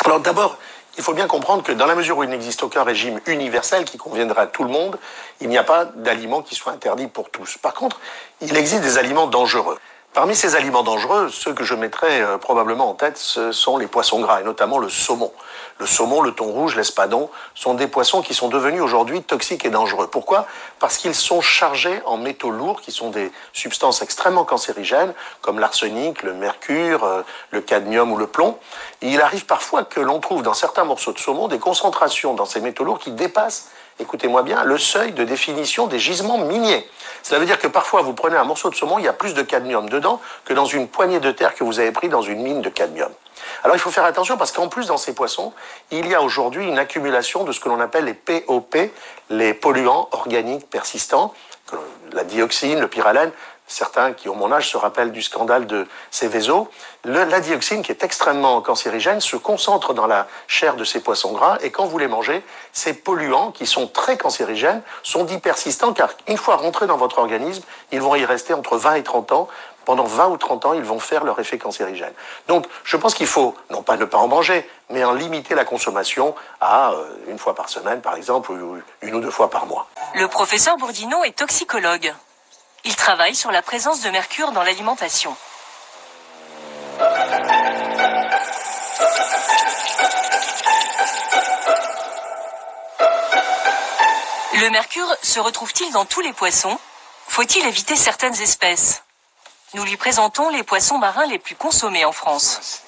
Alors d'abord, il faut bien comprendre que dans la mesure où il n'existe aucun régime universel qui conviendra à tout le monde, il n'y a pas d'aliments qui soient interdits pour tous. Par contre, il existe des aliments dangereux. Parmi ces aliments dangereux, ceux que je mettrais probablement en tête, ce sont les poissons gras, et notamment le saumon. Le saumon, le thon rouge, l'espadon sont des poissons qui sont devenus aujourd'hui toxiques et dangereux. Pourquoi ? Parce qu'ils sont chargés en métaux lourds, qui sont des substances extrêmement cancérigènes, comme l'arsenic, le mercure, le cadmium ou le plomb. Et il arrive parfois que l'on trouve dans certains morceaux de saumon des concentrations dans ces métaux lourds qui dépassent, écoutez-moi bien, le seuil de définition des gisements miniers. Cela veut dire que parfois, vous prenez un morceau de saumon, il y a plus de cadmium dedans que dans une poignée de terre que vous avez pris dans une mine de cadmium. Alors il faut faire attention parce qu'en plus, dans ces poissons, il y a aujourd'hui une accumulation de ce que l'on appelle les POP, les polluants organiques persistants, la dioxine, le pyralène. Certains qui ont mon âge se rappellent du scandale de Seveso. La dioxine, qui est extrêmement cancérigène, se concentre dans la chair de ces poissons gras et quand vous les mangez, ces polluants, qui sont très cancérigènes, sont dits persistants car une fois rentrés dans votre organisme, ils vont y rester entre 20 et 30 ans. Pendant 20 ou 30 ans, ils vont faire leur effet cancérigène. Donc, je pense qu'il faut, non pas ne pas en manger, mais en limiter la consommation à une fois par semaine, par exemple, ou une ou deux fois par mois. Le professeur Bourdineau est toxicologue. Il travaille sur la présence de mercure dans l'alimentation. Le mercure se retrouve-t-il dans tous les poissons ? Faut-il éviter certaines espèces ? Nous lui présentons les poissons marins les plus consommés en France.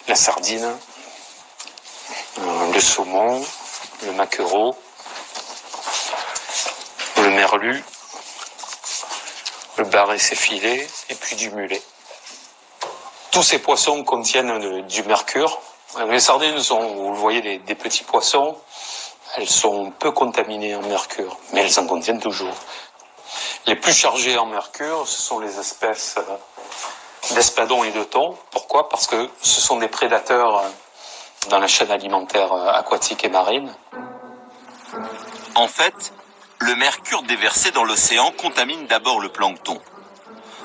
La sardine, le saumon, le maquereau, le merlu, le bar et ses filets, et puis du mulet. Tous ces poissons contiennent du mercure. Les sardines sont, vous le voyez, des petits poissons. Elles sont peu contaminées en mercure, mais elles en contiennent toujours. Les plus chargées en mercure, ce sont les espèces d'espadon et de thon. Pourquoi ? Parce que ce sont des prédateurs dans la chaîne alimentaire aquatique et marine. En fait, le mercure déversé dans l'océan contamine d'abord le plancton.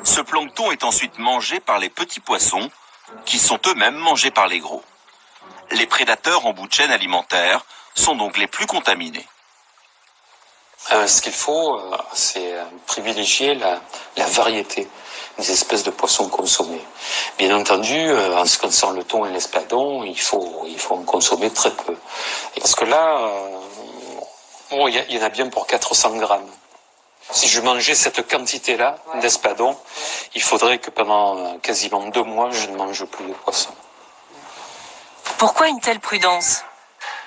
Ce plancton est ensuite mangé par les petits poissons, qui sont eux-mêmes mangés par les gros. Les prédateurs en bout de chaîne alimentaire sont donc les plus contaminés. Ce qu'il faut, c'est privilégier la variété des espèces de poissons consommés. Bien entendu, en ce qui concerne le thon et l'espadon, il faut en consommer très peu. Parce que là, il y en a bien pour 400 grammes. Si je mangeais cette quantité-là d'espadon, il faudrait que pendant quasiment 2 mois, je ne mange plus de poisson. Pourquoi une telle prudence ?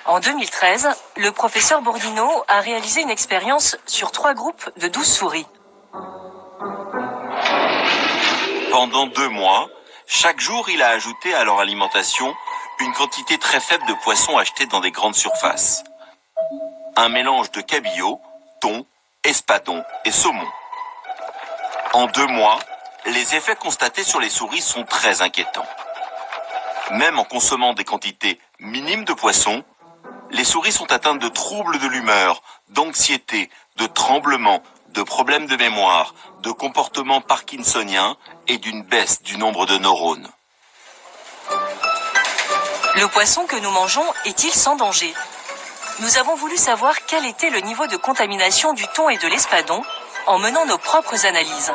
En 2013, le professeur Bourdineau a réalisé une expérience sur 3 groupes de 12 souris. Pendant 2 mois, chaque jour, il a ajouté à leur alimentation une quantité très faible de poissons achetés dans des grandes surfaces. Un mélange de cabillaud, thon, espadon et saumon. En 2 mois, les effets constatés sur les souris sont très inquiétants. Même en consommant des quantités minimes de poissons, les souris sont atteintes de troubles de l'humeur, d'anxiété, de tremblements, de problèmes de mémoire, de comportements parkinsoniens et d'une baisse du nombre de neurones. Le poisson que nous mangeons est-il sans danger ? Nous avons voulu savoir quel était le niveau de contamination du thon et de l'espadon en menant nos propres analyses.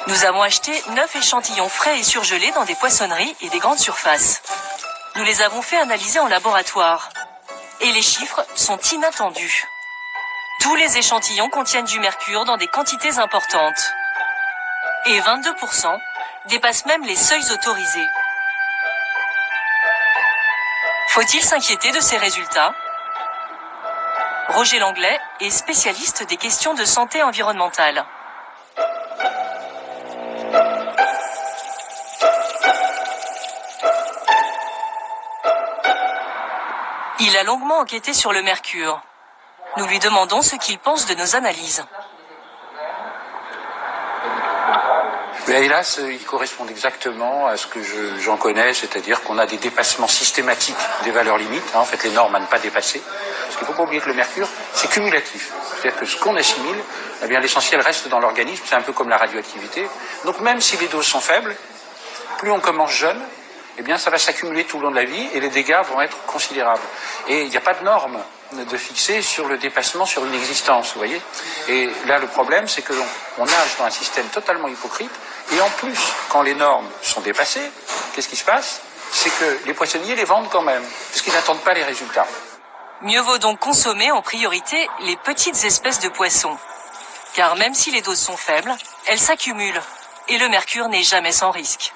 Nous avons acheté 9 échantillons frais et surgelés dans des poissonneries et des grandes surfaces. Nous les avons fait analyser en laboratoire. Et les chiffres sont inattendus. Tous les échantillons contiennent du mercure dans des quantités importantes. Et 22% dépassent même les seuils autorisés. Faut-il s'inquiéter de ces résultats ? Roger Langlais est spécialiste des questions de santé environnementale. Il a longuement enquêté sur le mercure. Nous lui demandons ce qu'il pense de nos analyses. Mais hélas, ils correspondent exactement à ce que j'en connais, c'est-à-dire qu'on a des dépassements systématiques des valeurs limites, en fait les normes à ne pas dépasser. Parce qu'il ne faut pas oublier que le mercure, c'est cumulatif. C'est-à-dire que ce qu'on assimile, eh bien l'essentiel reste dans l'organisme, c'est un peu comme la radioactivité. Donc même si les doses sont faibles, plus on commence jeune, eh bien ça va s'accumuler tout le long de la vie et les dégâts vont être considérables. Et il n'y a pas de norme de fixer sur le dépassement sur une existence, vous voyez. Et là le problème c'est que on nage dans un système totalement hypocrite et en plus quand les normes sont dépassées, qu'est-ce qui se passe? C'est que les poissonniers les vendent quand même, parce qu'ils n'attendent pas les résultats. Mieux vaut donc consommer en priorité les petites espèces de poissons. Car même si les doses sont faibles, elles s'accumulent et le mercure n'est jamais sans risque.